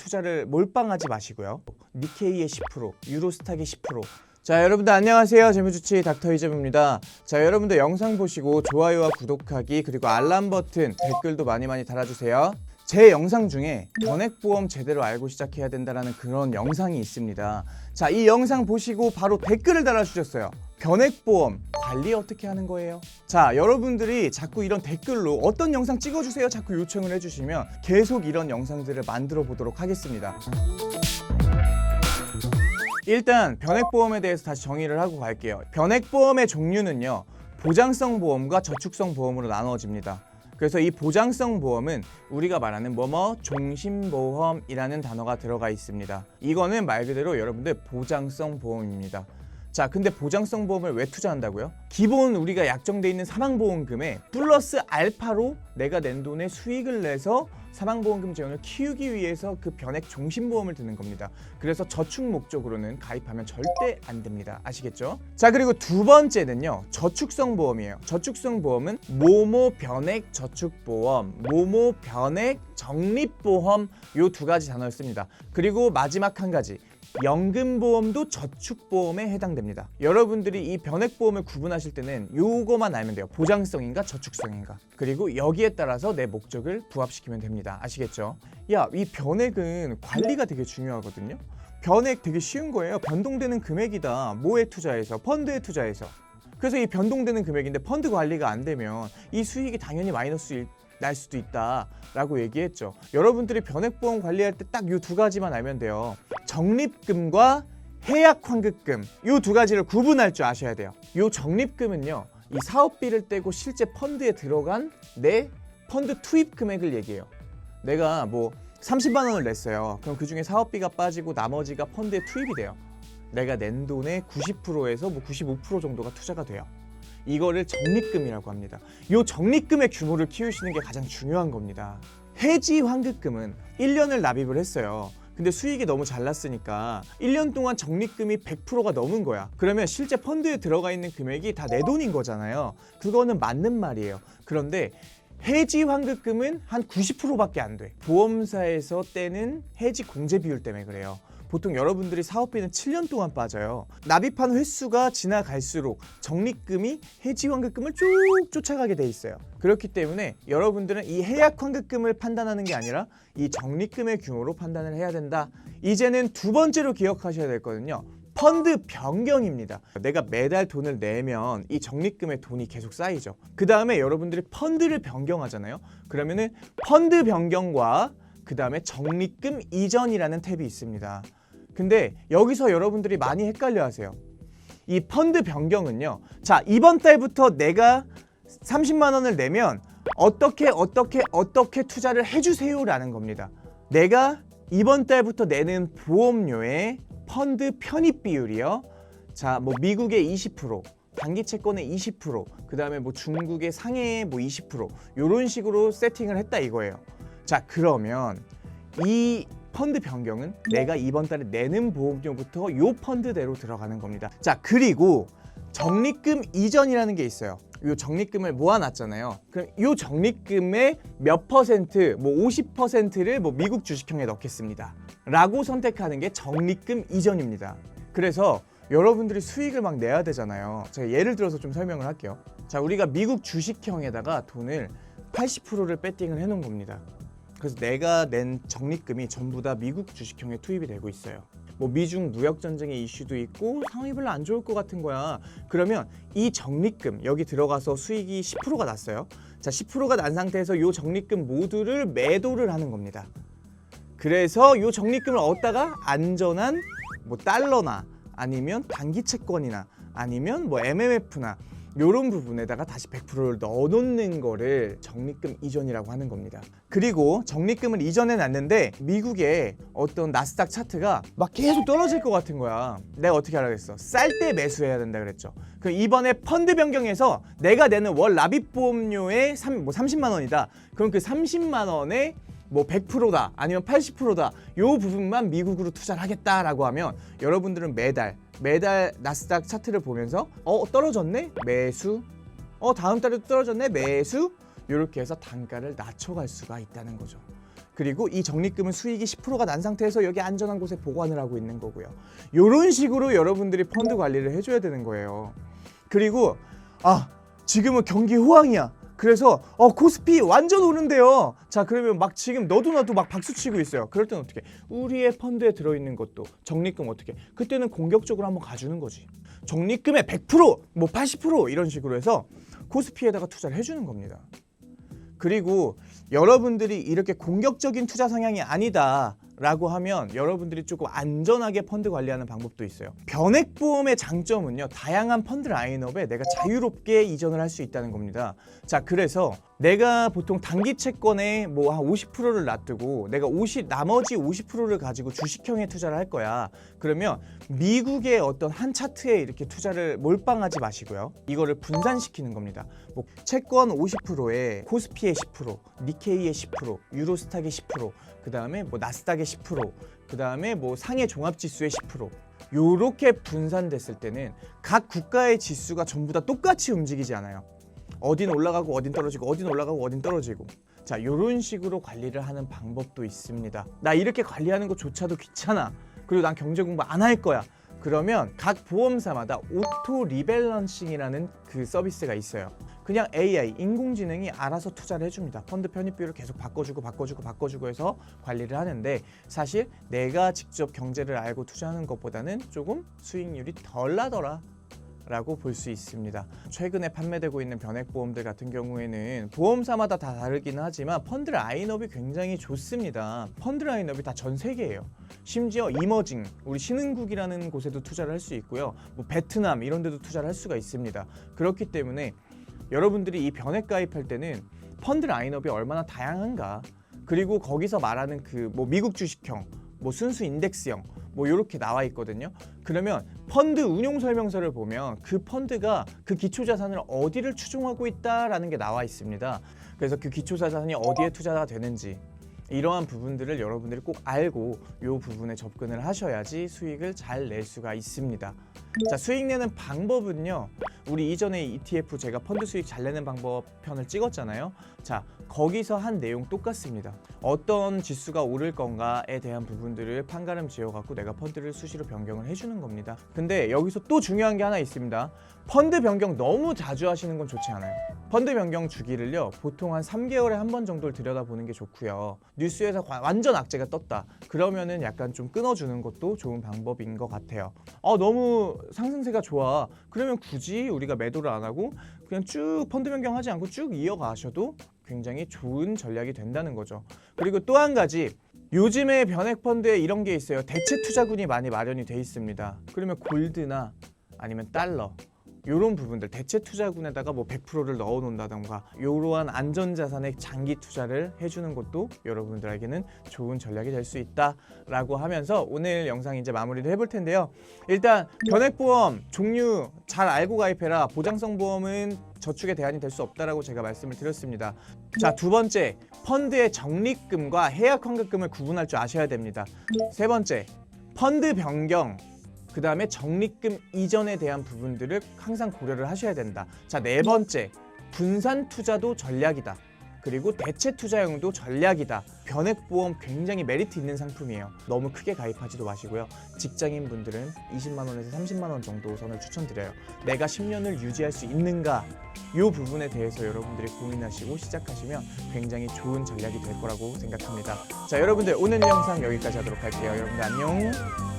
투자를 몰빵하지 마시고요. 니케이의 10%, 유로스탁의 10%. 자, 여러분들 안녕하세요. 재무주치 닥터 이재무입니다. 자, 여러분들 영상 보시고 좋아요와 구독하기 그리고 알람 버튼, 댓글도 많이 달아주세요. 제 영상 중에 변액보험 제대로 알고 시작해야 된다는 그런 영상이 있습니다. 자, 이 영상 보시고 바로 댓글을 달아주셨어요. 변액보험 관리 어떻게 하는 거예요? 자, 여러분들이 자꾸 이런 댓글로 어떤 영상 찍어주세요 자꾸 요청을 해주시면 계속 이런 영상들을 만들어 보도록 하겠습니다. 일단 변액보험에 대해서 다시 정의를 하고 갈게요. 변액보험의 종류는요, 보장성 보험과 저축성 보험으로 나누어집니다. 그래서 이 보장성 보험은 우리가 말하는 종신보험이라는 단어가 들어가 있습니다. 이거는 말 그대로 여러분들 보장성 보험입니다. 자, 근데 보장성 보험을 왜 투자한다고요? 기본 우리가 약정돼 있는 사망보험금에 플러스 알파로 내가 낸 돈의 수익을 내서 사망보험금 재원을 키우기 위해서 그 변액 종신보험을 드는 겁니다. 그래서 저축 목적으로는 가입하면 절대 안 됩니다. 아시겠죠? 자, 그리고 두 번째는요, 저축성 보험이에요. 저축성 보험은 모모 변액 저축보험, 모모 변액 적립보험, 요 두 가지 단어를 씁니다. 그리고 마지막 한 가지, 연금보험도 저축보험에 해당됩니다. 여러분들이 이 변액보험을 구분하실 때는 요거만 알면 돼요. 보장성인가 저축성인가. 그리고 여기에 따라서 내 목적을 부합시키면 됩니다. 아시겠죠? 야, 이 변액은 관리가 되게 중요하거든요. 변액 되게 쉬운 거예요. 변동되는 금액이다. 뭐에 투자해서? 펀드에 투자해서. 그래서 이 변동되는 금액인데 펀드 관리가 안 되면 이 수익이 당연히 마이너스 날 수도 있다라고 얘기했죠. 여러분들이 변액보험 관리할 때 딱 이 두 가지만 알면 돼요. 적립금과 해약환급금, 이 두 가지를 구분할 줄 아셔야 돼요. 이 적립금은요, 이 사업비를 떼고 실제 펀드에 들어간 내 펀드 투입 금액을 얘기해요. 내가 뭐 30만 원을 냈어요. 그럼 그 중에 사업비가 빠지고 나머지가 펀드에 투입이 돼요. 내가 낸 돈의 90%에서 뭐 95% 정도가 투자가 돼요. 이거를 적립금이라고 합니다. 이 적립금의 규모를 키우시는 게 가장 중요한 겁니다. 해지 환급금은 1년을 납입을 했어요. 근데 수익이 너무 잘 났으니까 1년 동안 적립금이 100%가 넘은 거야. 그러면 실제 펀드에 들어가 있는 금액이 다 내 돈인 거잖아요. 그거는 맞는 말이에요. 그런데 해지 환급금은 한 90%밖에 안 돼. 보험사에서 떼는 해지 공제 비율 때문에 그래요. 보통 여러분들이 사업비는 7년 동안 빠져요. 납입한 횟수가 지나갈수록 적립금이 해지 환급금을 쭉 쫓아가게 돼 있어요. 그렇기 때문에 여러분들은 이 해약 환급금을 판단하는 게 아니라 이 적립금의 규모로 판단을 해야 된다. 이제는 두 번째로 기억하셔야 될 거는요, 펀드 변경입니다. 내가 매달 돈을 내면 이 적립금의 돈이 계속 쌓이죠. 그 다음에 여러분들이 펀드를 변경하잖아요. 그러면은 펀드 변경과 그 다음에 적립금 이전이라는 탭이 있습니다. 근데 여기서 여러분들이 많이 헷갈려 하세요. 이 펀드 변경은요, 자, 이번 달부터 내가 30만 원을 내면 어떻게 투자를 해주세요 라는 겁니다. 내가 이번 달부터 내는 보험료의 펀드 편입 비율이요, 자, 뭐 미국의 20%, 단기 채권의 20%, 그 다음에 뭐 중국의 상해의 뭐 20%, 요런 식으로 세팅을 했다 이거예요. 자, 그러면 이 펀드 변경은 내가 이번 달에 내는 보험료부터 요 펀드대로 들어가는 겁니다. 자, 그리고 적립금 이전이라는 게 있어요. 요 적립금을 모아놨잖아요. 그럼 요 적립금의 몇 퍼센트, 뭐 50%를 뭐 미국 주식형에 넣겠습니다 라고 선택하는 게 적립금 이전입니다. 그래서 여러분들이 수익을 막 내야 되잖아요. 제가 예를 들어서 좀 설명을 할게요. 자, 우리가 미국 주식형에다가 돈을 80%를 배팅을 해놓은 겁니다. 그래서 내가 낸 적립금이 전부 다 미국 주식형에 투입이 되고 있어요. 뭐 미중 무역 전쟁의 이슈도 있고 상황이 별로 안 좋을 것 같은 거야. 그러면 이 적립금 여기 들어가서 수익이 10%가 났어요. 자, 10%가 난 상태에서 이 적립금 모두를 매도를 하는 겁니다. 그래서 이 적립금을 얻다가 안전한 뭐 달러나 아니면 단기 채권이나 아니면 뭐 MMF나 요런 부분에다가 다시 100%를 넣어놓는 거를 적립금 이전이라고 하는 겁니다. 그리고 적립금을 이전해 놨는데 미국의 어떤 나스닥 차트가 막 계속 떨어질 것 같은 거야. 내가 어떻게 하라겠어? 쌀 때 매수해야 된다 그랬죠. 그럼 이번에 펀드 변경해서 내가 내는 월 납입보험료의 30만 원이다. 그럼 그 30만 원에 뭐 100%다 아니면 80%다 요 부분만 미국으로 투자를 하겠다라고 하면 여러분들은 매달 나스닥 차트를 보면서 떨어졌네? 매수. 다음 달에도 떨어졌네? 매수. 이렇게 해서 단가를 낮춰갈 수가 있다는 거죠. 그리고 이 적립금은 수익이 10%가 난 상태에서 여기 안전한 곳에 보관을 하고 있는 거고요. 이런 식으로 여러분들이 펀드 관리를 해줘야 되는 거예요. 그리고 지금은 경기 호황이야. 그래서 코스피 완전 오른대요. 자, 그러면 막 지금 너도 나도 막 박수 치고 있어요. 그럴 때는 어떻게? 우리의 펀드에 들어있는 것도 적립금 어떻게? 그때는 공격적으로 한번 가주는 거지. 적립금의 100%, 뭐 80% 이런 식으로 해서 코스피에다가 투자를 해주는 겁니다. 그리고 여러분들이 이렇게 공격적인 투자 성향이 아니다 라고 하면 여러분들이 조금 안전하게 펀드 관리하는 방법도 있어요. 변액보험의 장점은요, 다양한 펀드 라인업에 내가 자유롭게 이전을 할 수 있다는 겁니다. 자, 그래서 내가 보통 단기 채권에 뭐 한 50%를 놔두고 내가 나머지 50%를 가지고 주식형에 투자를 할 거야. 그러면 미국의 어떤 한 차트에 이렇게 투자를 몰빵하지 마시고요. 이거를 분산시키는 겁니다. 뭐 채권 50%에 코스피의 10%, 니케이의 10%, 유로스탁의 10%, 그 다음에 뭐 나스닥의 10%, 그 다음에 뭐 상해 종합지수의 10%. 요렇게 분산됐을 때는 각 국가의 지수가 전부 다 똑같이 움직이지 않아요. 어딘 올라가고 어딘 떨어지고 어딘 올라가고 어딘 떨어지고. 자, 요런 식으로 관리를 하는 방법도 있습니다. 나 이렇게 관리하는 것조차도 귀찮아. 그리고 난 경제 공부 안 할 거야. 그러면 각 보험사마다 오토 리밸런싱이라는 그 서비스가 있어요. 그냥 AI, 인공지능이 알아서 투자를 해줍니다. 펀드 편입비율을 계속 바꿔주고 해서 관리를 하는데, 사실 내가 직접 경제를 알고 투자하는 것보다는 조금 수익률이 덜 나더라 라고 볼 수 있습니다. 최근에 판매되고 있는 변액보험들 같은 경우에는 보험사마다 다 다르긴 하지만 펀드 라인업이 굉장히 좋습니다. 펀드 라인업이 다 전 세계예요. 심지어 이머징, 우리 신흥국이라는 곳에도 투자를 할 수 있고요. 뭐 베트남 이런 데도 투자를 할 수가 있습니다. 그렇기 때문에 여러분들이 이 변액 가입할 때는 펀드 라인업이 얼마나 다양한가, 그리고 거기서 말하는 그 뭐 미국 주식형, 뭐 순수 인덱스형, 뭐 이렇게 나와 있거든요. 그러면 펀드 운용 설명서를 보면 그 펀드가 그 기초자산을 어디를 추종하고 있다라는 게 나와 있습니다. 그래서 그 기초자산이 어디에 투자가 되는지, 이러한 부분들을 여러분들이 꼭 알고 이 부분에 접근을 하셔야지 수익을 잘 낼 수가 있습니다. 자, 수익 내는 방법은요, 우리 이전에 ETF 제가 펀드 수익 잘 내는 방법 편을 찍었잖아요. 자, 거기서 한 내용 똑같습니다. 어떤 지수가 오를 건가에 대한 부분들을 판가름 지어갖고 내가 펀드를 수시로 변경을 해주는 겁니다. 근데 여기서 또 중요한 게 하나 있습니다. 펀드 변경 너무 자주 하시는 건 좋지 않아요. 펀드 변경 주기를요, 보통 한 3개월에 한 번 정도를 들여다보는 게 좋고요. 뉴스에서 완전 악재가 떴다, 그러면은 약간 좀 끊어주는 것도 좋은 방법인 것 같아요. 너무 상승세가 좋아, 그러면 굳이 우리가 매도를 안 하고 그냥 쭉 펀드 변경하지 않고 쭉 이어가셔도 굉장히 좋은 전략이 된다는 거죠. 그리고 또 한 가지, 요즘에 변액 펀드에 이런 게 있어요. 대체 투자군이 많이 마련이 돼 있습니다. 그러면 골드나 아니면 달러, 요런 부분들 대체 투자군에다가 뭐 100%를 넣어 놓는다던가 이러한 안전자산에 장기 투자를 해주는 것도 여러분들에게는 좋은 전략이 될 수 있다라고 하면서 오늘 영상 이제 마무리를 해볼 텐데요. 일단 변액보험 종류 잘 알고 가입해라. 보장성 보험은 저축의 대안이 될 수 없다라고 제가 말씀을 드렸습니다. 자, 두 번째, 펀드의 적립금과 해약 환급금을 구분할 줄 아셔야 됩니다. 세 번째, 펀드 변경, 그 다음에 적립금 이전에 대한 부분들을 항상 고려를 하셔야 된다. 자, 네 번째, 분산 투자도 전략이다. 그리고 대체 투자형도 전략이다. 변액보험 굉장히 메리트 있는 상품이에요. 너무 크게 가입하지도 마시고요. 직장인 분들은 20만 원에서 30만 원 정도 선을 추천드려요. 내가 10년을 유지할 수 있는가? 이 부분에 대해서 여러분들이 고민하시고 시작하시면 굉장히 좋은 전략이 될 거라고 생각합니다. 자, 여러분들 오늘 영상 여기까지 하도록 할게요. 여러분들 안녕.